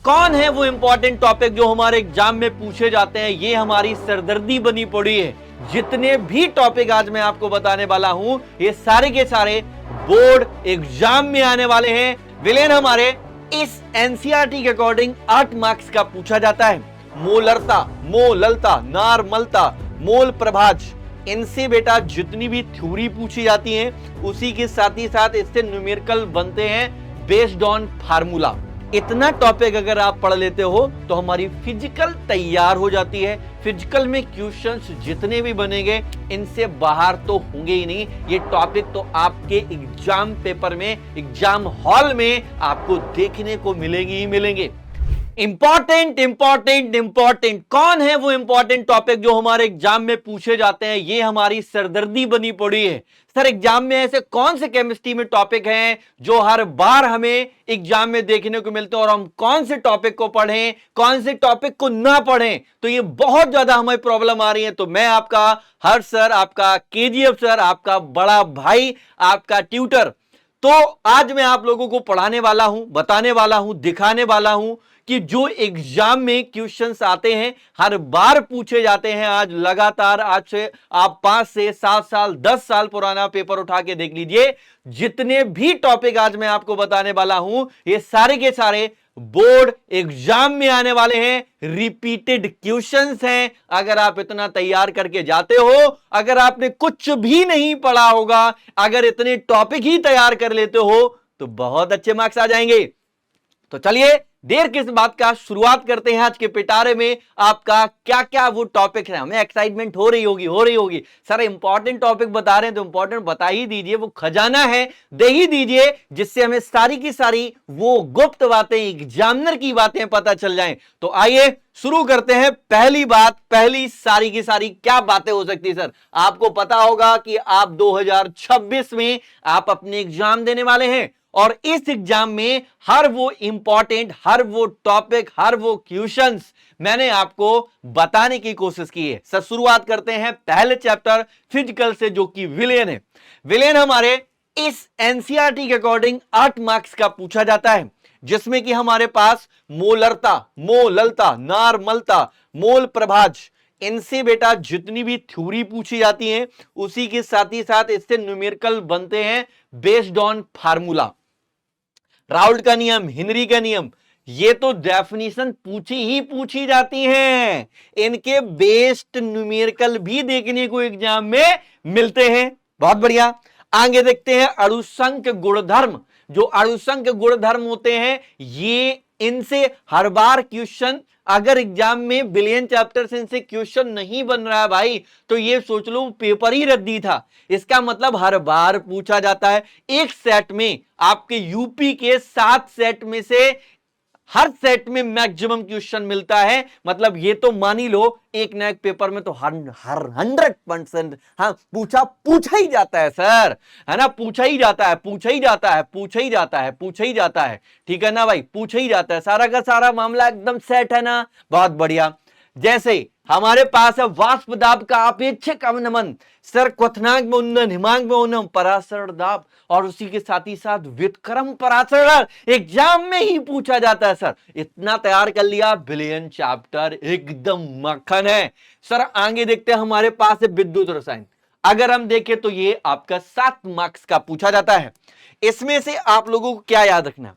कौन है वो इंपॉर्टेंट टॉपिक जो हमारे एग्जाम में पूछे जाते हैं? ये हमारी सरदर्दी बनी पड़ी है। जितने भी टॉपिक आज मैं आपको बताने वाला हूं, ये सारे के सारे बोर्ड एग्जाम में आने वाले हैं। विलेन हमारे इस एनसीईआरटी के अकॉर्डिंग 8 मार्क्स का पूछा जाता है। मोलरता, मोललता, नारमलता, मोल प्रभाज, इनसे बेटा जितनी भी थ्योरी पूछी जाती है उसी के साथ ही साथ इससे न्यूमेरिकल बनते हैं बेस्ड ऑन फार्मूला। इतना टॉपिक अगर आप पढ़ लेते हो तो हमारी फिजिकल तैयार हो जाती है। फिजिकल में क्वेश्चंस जितने भी बनेंगे इनसे बाहर तो होंगे ही नहीं। ये टॉपिक तो आपके एग्जाम पेपर में, एग्जाम हॉल में आपको देखने को मिलेंगे ही मिलेंगे। इंपॉर्टेंट इंपॉर्टेंट इंपॉर्टेंट कौन है वो इंपॉर्टेंट टॉपिक जो हमारे एग्जाम में पूछे जाते हैं? ये हमारी सरदर्दी बनी पड़ी है। सर एग्जाम में ऐसे कौन से केमिस्ट्री में टॉपिक हैं जो हर बार हमें एग्जाम में देखने को मिलते हैं, और हम कौन से टॉपिक को पढ़ें, कौन से टॉपिक को ना पढ़ें? तो ये बहुत ज्यादा हमें प्रॉब्लम आ रही है। तो मैं आपका हर्ष सर, आपका केजीएफ सर, आपका बड़ा भाई, आपका ट्यूटर, तो आज मैं आप लोगों को पढ़ाने वाला हूं, बताने वाला हूं, दिखाने वाला हूं कि जो एग्जाम में क्वेश्चंस आते हैं, हर बार पूछे जाते हैं। आज लगातार, आज से आप 5 से 7 साल, 10 साल पुराना पेपर उठा के देख लीजिए। जितने भी टॉपिक आज मैं आपको बताने वाला हूं, ये सारे के सारे बोर्ड एग्जाम में आने वाले हैं। रिपीटेड क्वेश्चंस हैं। अगर आप इतना तैयार करके जाते हो, अगर आपने कुछ भी नहीं पढ़ा होगा, अगर इतने टॉपिक ही तैयार कर लेते हो तो बहुत अच्छे मार्क्स आ जाएंगे। तो चलिए देर किस बात का, शुरुआत करते हैं आज के पिटारे में। आपका क्या क्या वो टॉपिक है, हमें एक्साइटमेंट हो रही होगी। सर इंपॉर्टेंट टॉपिक बता रहे हैं तो इंपॉर्टेंट बता ही दीजिए, वो खजाना है दे ही दीजिए, जिससे हमें सारी की सारी वो गुप्त बातें, एग्जामिनर की बातें पता चल जाएं। तो आइए शुरू करते हैं। पहली बात, पहली सारी की सारी क्या बातें हो सकती है? सर आपको पता होगा कि आप 2026 में आप अपने एग्जाम देने वाले हैं, और इस एग्जाम में हर वो इंपॉर्टेंट, हर वो टॉपिक, हर वो क्वेश्चंस मैंने आपको बताने की कोशिश की है। सर शुरुआत करते हैं पहले चैप्टर फिजिकल से, जो कि विलेन है। विलेन हमारे इस एनसीईआरटी के अकॉर्डिंग 8 मार्क्स का पूछा जाता है, जिसमें कि हमारे पास मोलरता, मोललता, नारमलता, मोल प्रभाज, इनसे बेटा जितनी भी थ्योरी पूछी जाती है उसी के साथ ही साथ इससे न्यूमेरिकल बनते हैं बेस्ड ऑन फार्मूला। राउल्ट का नियम, हेनरी का नियम, ये तो डेफिनेशन पूछी जाती हैं। इनके बेस्ड न्यूमेरिकल भी देखने को एग्जाम में मिलते हैं। बहुत बढ़िया। आगे देखते हैं अणुसंख्य गुणधर्म। जो अणुसंख्य गुणधर्म होते हैं, ये इनसे हर बार क्वेश्चन, अगर एग्जाम में बिलियन चैप्टर से इनसे क्वेश्चन नहीं बन रहा है भाई, तो ये सोच लो पेपर ही रद्दी था। इसका मतलब हर बार पूछा जाता है। एक सेट में आपके यूपी के 7 सेट में से हर सेट में मैक्सिमम क्वेश्चन मिलता है। मतलब ये तो मान ही लो एक न एक पेपर में तो हर 100% हाँ पूछा ही जाता है सर, है ना? पूछा ही जाता है। ठीक है ना भाई? पूछा ही जाता है। सारा का सारा मामला एकदम सेट है ना? बहुत बढ़िया। जैसे हमारे पास है वाष्प दाब का अपेक्षिक अवनमन, सर क्वथनांक में उन्नयन, हिमांक में उन्नयन, परासरण दाब, और उसी के साथ ही साथ व्युत्क्रम परासरण एग्जाम में ही पूछा जाता है। सर इतना तैयार कर लिया, बिलियन चैप्टर एकदम मक्खन है। सर आगे देखते हैं, हमारे पास है विद्युत रसायन। अगर हम देखें तो ये आपका 7 मार्क्स का पूछा जाता है। इसमें से आप लोगों को क्या याद रखना?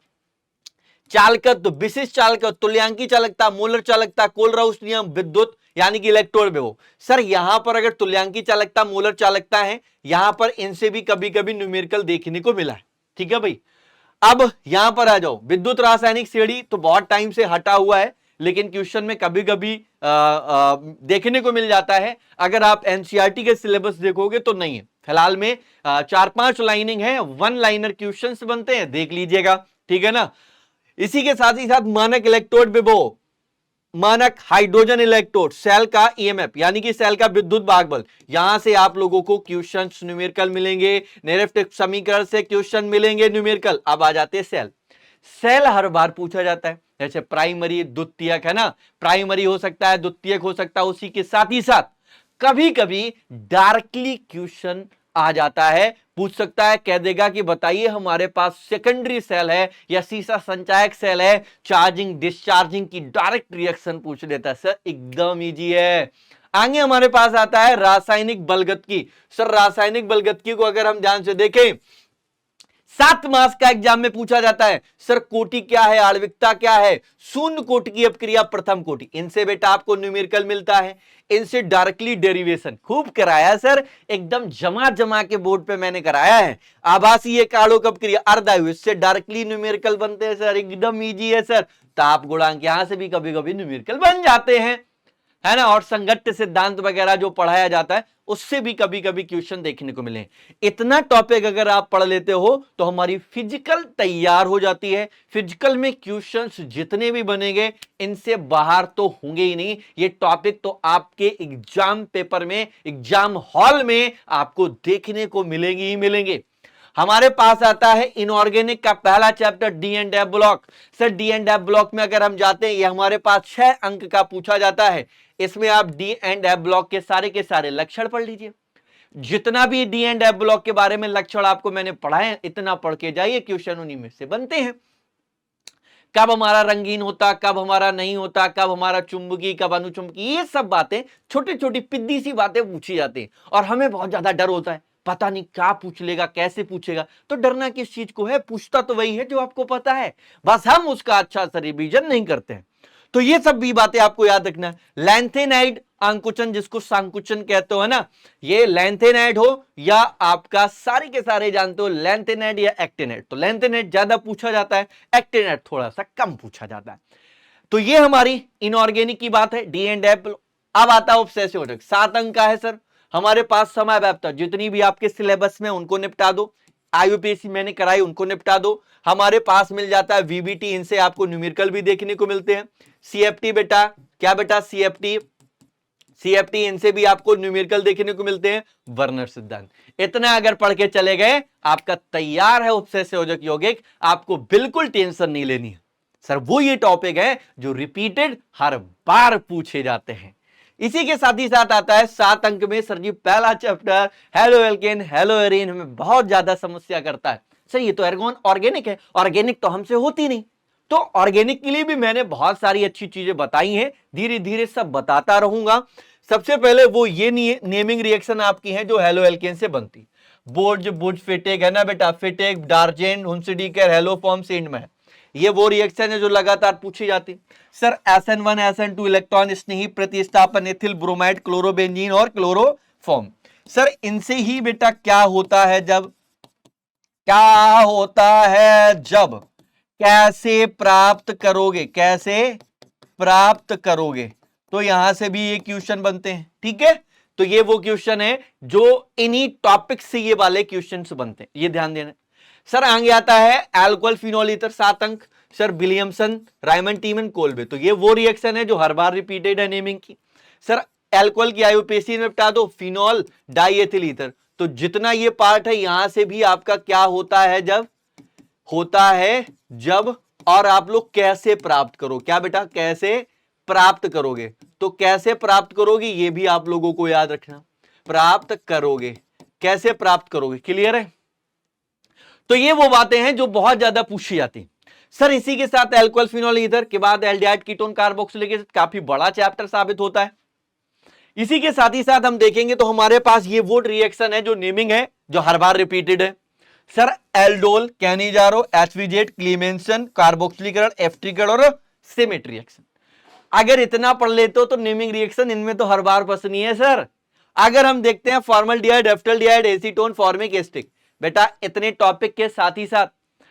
चालकत्व, विशिष्ट चालकत्व, तुल्यांकी चालकता, मोलर चालकता, कोलराउस नियम, विद्युत यानी कि इलेक्ट्रोड में। वो सर यहां पर अगर तुल्यांकी चालकता, मोलर चालकता है, यहां पर इनसे भी कभी कभी न्यूमेरिकल देखने को मिला है। ठीक है भाई? अब यहां पर आ जाओ, विद्युत रासायनिक श्रेणी तो बहुत टाइम से हटा हुआ है, लेकिन क्वेश्चन में कभी कभी देखने को मिल जाता है। अगर आप एनसीईआरटी के सिलेबस देखोगे तो नहीं है। फिलहाल में 4-5 लाइनिंग है, 1 लाइनर क्वेश्चंस बनते हैं, देख लीजिएगा। ठीक है ना? इसी के साथ ही साथ मानक इलेक्ट्रोड विभव, मानक हाइड्रोजन इलेक्ट्रोड, सेल का ईएमएफ यानी कि सेल का विद्युत भागबल, यहां से आप लोगों को क्वेश्चंस न्यूमेरिकल मिलेंगे। नेरेफ्ट समीकरण से क्वेश्चन मिलेंगे न्यूमेरिकल। अब आ जाते हैं सेल। सेल हर बार पूछा जाता है, जैसे प्राइमरी, द्वितीयक, है ना? प्राइमरी हो सकता है, द्वितीयक हो सकता है। उसी के साथ ही साथ कभी कभी डायरेक्टली क्वेश्चन आ जाता है, पूछ सकता है, कह देगा कि बताइए हमारे पास सेकेंडरी सेल है या सीसा संचायक सेल है, चार्जिंग डिस्चार्जिंग की डायरेक्ट रिएक्शन पूछ लेता है। सर एकदम इजी है। आगे हमारे पास आता है रासायनिक बलगतकी। सर रासायनिक बलगतकी को अगर हम ध्यान से देखें 7 मास का एग्जाम में पूछा जाता है। सर कोटि क्या है, आणविकता क्या है, शून्य कोटि की अपक्रिया प्रथम कोटि, इनसे बेटा आपको न्यूमेरिकल मिलता है, इनसे डायरेक्टली डेरिवेशन खूब कराया सर, एकदम जमा जमा के बोर्ड पे मैंने कराया है। आभासीय कालोक अपक्रिया अर्धायु, इससे डायरेक्टली न्यूमेरिकल बनते हैं सर, एकदम इजी है सर। ताप गुणांक यहां से भी कभी कभी न्यूमेरिकल बन जाते हैं, है ना। और संगठ्य सिद्धांत वगैरह जो पढ़ाया जाता है उससे भी कभी कभी क्वेश्चन देखने को मिले। इतना टॉपिक अगर आप पढ़ लेते हो तो हमारी फिजिकल तैयार हो जाती है। फिजिकल में क्वेश्चंस जितने भी बनेंगे इनसे बाहर तो होंगे ही नहीं, ये टॉपिक तो आपके एग्जाम पेपर में, एग्जाम हॉल में आपको देखने को मिलेंगे ही मिलेंगे। हमारे पास आता है इनऑर्गेनिक का पहला chapter D and F block. Sir D and F block में अगर हम जाते हैं, ये हमारे पास 6 अंक का पूछा जाता है। इसमें आप डी एंड एफ ब्लॉक के सारे लक्षण पढ़ लीजिए। जितना भी डी एंड एफ ब्लॉक के बारे में लक्षण आपको मैंने पढ़ाए इतना पढ़ के जाइए, क्वेश्चन उन्हीं में से बनते हैं। कब हमारा रंगीन होता, कब हमारा नहीं होता, कब हमारा चुंबकीय, कब अनुचुंबकीय, ये सब बातें छोटी छोटी पिद्दी सी बातें पूछी जाती हैं और हमें बहुत ज्यादा डर होता है, पता नहीं क्या पूछ लेगा, कैसे पूछेगा। तो डरना किस चीज को है, पूछता तो वही है जो आपको पता है, बस हम उसका अच्छा सा रिवीजन नहीं करते हैं। तो ये सब भी बातें आपको याद रखना है। लैंथेनाइड अंकुचन, जिसको संकुचन कहते हो, है ना, ये लैंथेनाइड हो या आपका सारे के सारे जानते हो लैंथेनाइड या एक्टिनाइड। तो लैंथेनाइड ज्यादा पूछा जाता है, एक्टिनाइड थोड़ा सा कम पूछा जाता है। तो ये हमारी इनऑर्गेनिक की बात है, डी एंड एफ। अब आता है ऑब्सेसिव अटैक, 7 अंक का है सर। हमारे पास समय व्याप्ता, जितनी भी आपके सिलेबस में उनको निपटा दो, आईयूपीएससी मैंने कराई उनको निपटा दो। हमारे पास मिल जाता है वीबीटी, इनसे आपको न्यूमेरिकल भी देखने को मिलते हैं। सीएफटी बेटा, क्या बेटा सीएफटी इनसे भी आपको न्यूमेरिकल देखने को मिलते हैं। वर्नर सिद्धांत, इतना अगर पढ़ के चले गए आपका तैयार है उपसेचक यौगिक, आपको बिल्कुल टेंशन नहीं लेनी है। सर वो ये टॉपिक है जो रिपीटेड हर बार पूछे जाते हैं। इसी के साथ ही साथ आता है 7 अंक में सर जी पहला chapter halo alkane hello arene, हमें बहुत ज्यादा समस्या करता है। सर ये तो एर्गोन ऑर्गेनिक है, ऑर्गेनिक तो हमसे होती नहीं। तो ऑर्गेनिक के लिए भी मैंने बहुत सारी अच्छी चीजें बताई हैं, धीरे धीरे सब बताता रहूंगा। सबसे पहले वो ये नेमिंग रिएक्शन आपकी है जो हेलो एल्केन से बनती, बोर्ज बुज फिटेक, है ना बेटा, फिटेक डार्जेन हुंसिडीकर हेलो फॉर्म सेंड में, ये वो रिएक्शन है जो लगातार पूछी जाती। सर SN1 SN2 इलेक्ट्रॉन स्नेही प्रतिस्थापन एथिल ब्रोमाइड क्लोरोबेंजीन और क्लोरोफॉर्म। सर इनसे ही बेटा क्या होता है जब, कैसे प्राप्त करोगे, कैसे प्राप्त करोगे, तो यहां से भी ये क्वेश्चन बनते हैं। ठीक है, तो ये वो क्वेश्चन है जो इन्हीं टॉपिक से ये वाले क्वेश्चन बनते हैं, ये ध्यान देना। सर आगे आता है अल्कोहल फिनोल ईथर, 7 अंक। सर विलियमसन रायमंड टीमन कोल्बे, तो ये वो रिएक्शन है जो हर बार रिपीटेड है नेमिंग की। सर अल्कोहल की आईयूपीएससी में बता दो, फिनोल डाइएथिल ईथर, तो जितना ये पार्ट है यहां से भी आपका क्या होता है जब, और आप लोग कैसे प्राप्त करो, क्या बेटा कैसे प्राप्त करोगे, तो कैसे प्राप्त करोगे ये भी आप लोगों को याद रखना, प्राप्त करोगे, कैसे प्राप्त करोगे, क्लियर है। तो ये वो बातें हैं जो बहुत ज्यादा पूछी जाती। सर इसी के साथ अल्कोहल फिनोल ईथर के बाद एल्डिहाइड कीटोन कार्बोक्सिलिक एसिड, काफी बड़ा चैप्टर साबित होता है। इसी के साथ ही साथ हम देखेंगे तो हमारे पास ये वो रिएक्शन है जो नेमिंग है जो हर बार रिपीटेड है। सर एल्डोल, कैनिजारो, एचवीजेट, क्लीमेंसन, कार्बोक्सिलीकरण, एफ्ट्रिकल और सेमेट रिएक्शन। अगर इतना पढ़ लेते हो तो नेमिंग रिएक्शन इनमें तो हर बार पसंद है सर। अगर हम देखते हैं फॉर्मल्डिहाइड, एफ्टल्डिहाइड, एसीटोन, फॉर्मिक एसिड, बेटा इतने टॉपिक के साथ ही साथ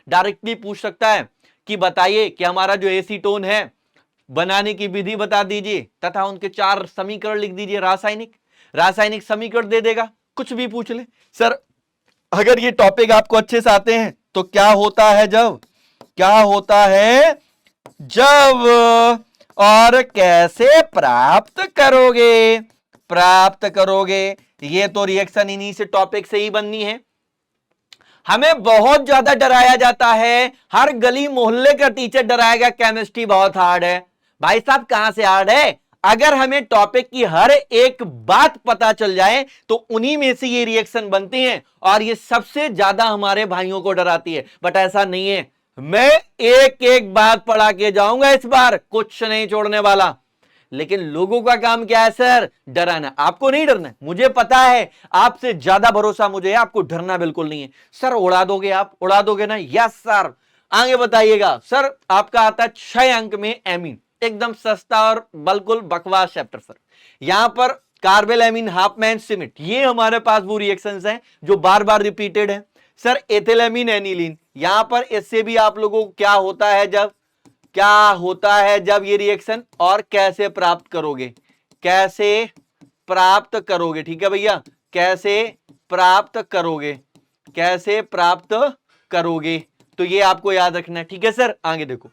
डायरेक्टली पूछ सकता है कि बताइए कि हमारा जो एसीटोन है बनाने की विधि बता दीजिए तथा उनके 4 समीकरण लिख दीजिए, रासायनिक समीकरण दे देगा, कुछ भी पूछ ले। सर अगर ये टॉपिक आपको अच्छे से आते हैं तो क्या होता है जब और कैसे प्राप्त करोगे, ये तो रिएक्शन इन्हीं से टॉपिक से ही बननी है। हमें बहुत ज्यादा डराया जाता है, हर गली मोहल्ले का टीचर डराएगा केमिस्ट्री बहुत हार्ड है। भाई साहब कहां से हार्ड है, अगर हमें टॉपिक की हर एक बात पता चल जाए तो उन्हीं में से ये रिएक्शन बनती हैं और ये सबसे ज्यादा हमारे भाइयों को डराती है। बट ऐसा नहीं है, मैं एक एक बात पढ़ा के जाऊंगा, इस बार कुछ नहीं छोड़ने वाला। लेकिन लोगों का काम क्या है सर? डराना। आपको नहीं डरना है, मुझे पता है, आपसे ज्यादा भरोसा मुझे है, आपको डरना बिल्कुल नहीं है। सर उड़ा दोगे, आप उड़ा दोगे ना? Yes sir. आगे बताइएगा सर, आपका आता है 6 अंक में एमीन, एकदम सस्ता और बिल्कुल बकवास चैप्टर सर। यहां पर कार्बेल एमीन, हाफमैन, सिमिट, ये हमारे पास वो रिएक्शंस हैं जो बार बार रिपीटेड है। सर एथिलेमीन, एनिलीन, यहां पर इससे भी आप लोगों को क्या होता है जब ये रिएक्शन, और कैसे प्राप्त करोगे, ठीक है भैया, कैसे प्राप्त करोगे, तो ये आपको याद रखना है। ठीक है सर, आगे देखो,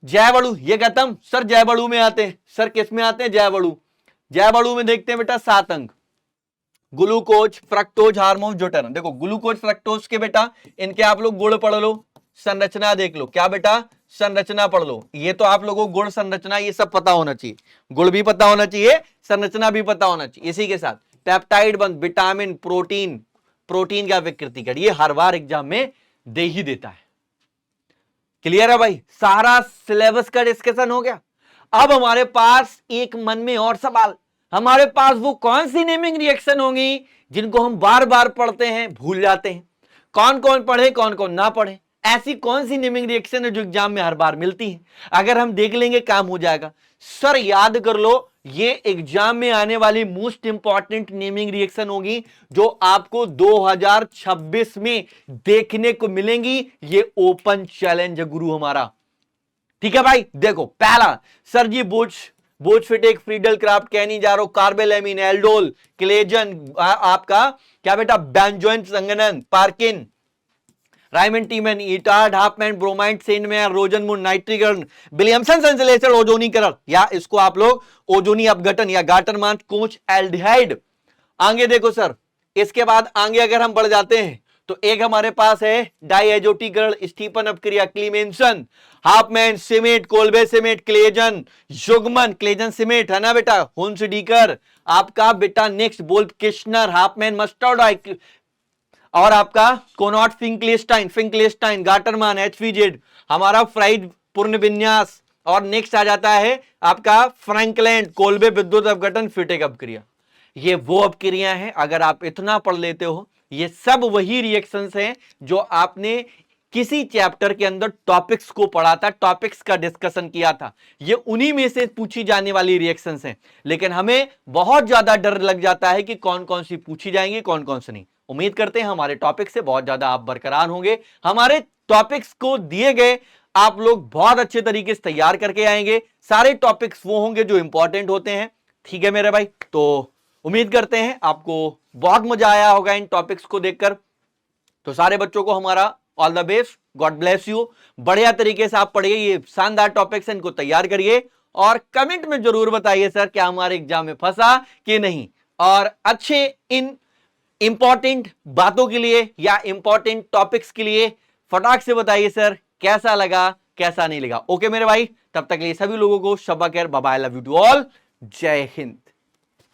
जैवड़ु, ये खत्म। सर जैवड़ु में आते हैं, सर किस में आते हैं? जैवड़ु में देखते हैं बेटा 7 अंक, ग्लूकोज, फ्रक्टोज, हार्मोन, ज्यूटेरॉन। देखो ग्लूकोज फ्रक्टोज के बेटा इनके आप लोग गुण पढ़ लो, संरचना देख लो। क्या बेटा? संरचना पढ़ लो। ये तो आप लोगों को गुण, संरचना ये सब पता होना चाहिए, गुण भी पता होना चाहिए, संरचना भी पता होना चाहिए। इसी के साथ पेप्टाइड बंध, विटामिन, प्रोटीन का विकृतिकरण, ये हर बार एग्जाम में दे ही देता है। क्लियर है भाई? सारा सिलेबस का डिस्कशन हो गया। अब हमारे पास एक मन में और सवाल, हमारे पास वो कौन सी नेमिंग रिएक्शन होंगी जिनको हम बार बार पढ़ते हैं, भूल जाते हैं? कौन कौन पढ़े, कौन कौन ना पढ़े? ऐसी कौन सी नेमिंग रिएक्शन है जो एग्जाम में हर बार मिलती है? अगर हम देख लेंगे काम हो जाएगा। सर याद कर लो, ये एग्जाम में आने वाली मोस्ट इंपॉर्टेंट नेमिंग रिएक्शन होगी जो आपको 2026 में देखने को मिलेंगी। ये ओपन चैलेंज है गुरु हमारा। ठीक है भाई, देखो पहला, सर जी बोचफिटेक, Friedel Crafts, Cannizzaro, carbylamine, aldol, Claisen, आपका क्या बेटा, बेंजोइन, संगनन, Perkin, Reimer Tiemann, Etard, Hoffmann, bromide, Sandmeyer, Rosenmund, नाइट्रीकरण, विलियमसन संश्लेषण, ओजोनीकरण, या इसको आप लोग ओजोनी अपघटन या गाटरमान कोच एल्डिहाइड। आगे देखो सर, इसके बाद आगे अगर हम बढ़ जाते हैं तो एक हमारे पास है डाइएजोटीकरण, स्टीफन अपक्रिया, क्लीमेंसन, हाफमैन, सिमेट, कोल्बे सिमेट, क्लेजन, युग्मन, क्लेजन सिमेट, है ना बेटा, हुंसडीकर, आपका बेटा next bolt Kishner, Hopman, mustard, और आपका कोनॉट, फिंकलेस्टाइन, गाटरमान, एचवीजेड, हमारा फ्राइड पूर्ण विन्यास, और नेक्स्ट आ जाता है आपका फ्रैंकलैंड, कोल्बे विद्युत अपघटन, फिटेक अपक्रिया। ये वो अपक्रिया है, अगर आप इतना पढ़ लेते हो, ये सब वही रिएक्शंस हैं जो आपने किसी चैप्टर के अंदर टॉपिक्स को पढ़ा था, टॉपिक्स का डिस्कशन किया था, ये उन्हीं में से पूछी जाने वाली रिएक्शंस हैं। लेकिन हमें बहुत ज्यादा डर लग जाता है कि कौन कौन सी पूछी जाएंगी, कौन कौन सी नहीं। उम्मीद करते हैं हमारे टॉपिक से बहुत ज्यादा आप बरकरार होंगे, हमारे टॉपिक्स को दिए गए आप लोग बहुत अच्छे तरीके से तैयार करके आएंगे। सारे टॉपिक्स वो होंगे जो इंपॉर्टेंट होते हैं। ठीक है मेरे भाई, तो उम्मीद करते हैं आपको बहुत मजा आया होगा इन टॉपिक्स को देखकर। तो सारे बच्चों को हमारा all the best, God bless you. बढ़िया तरीके से आप पढ़िए, ये शानदार टॉपिक्स इनको तैयार करिए और कमेंट में जरूर बताइए सर क्या हमारे एग्जाम में फंसा कि नहीं। और अच्छे इन इंपॉर्टेंट बातों के लिए या इंपॉर्टेंट टॉपिक्स के लिए फटाक से बताइए सर कैसा लगा, कैसा नहीं लगा। ओके मेरे भाई, तब तक के लिए सभी लोगों को शब्बा खैर, bye bye, love you to all, Jai Hind.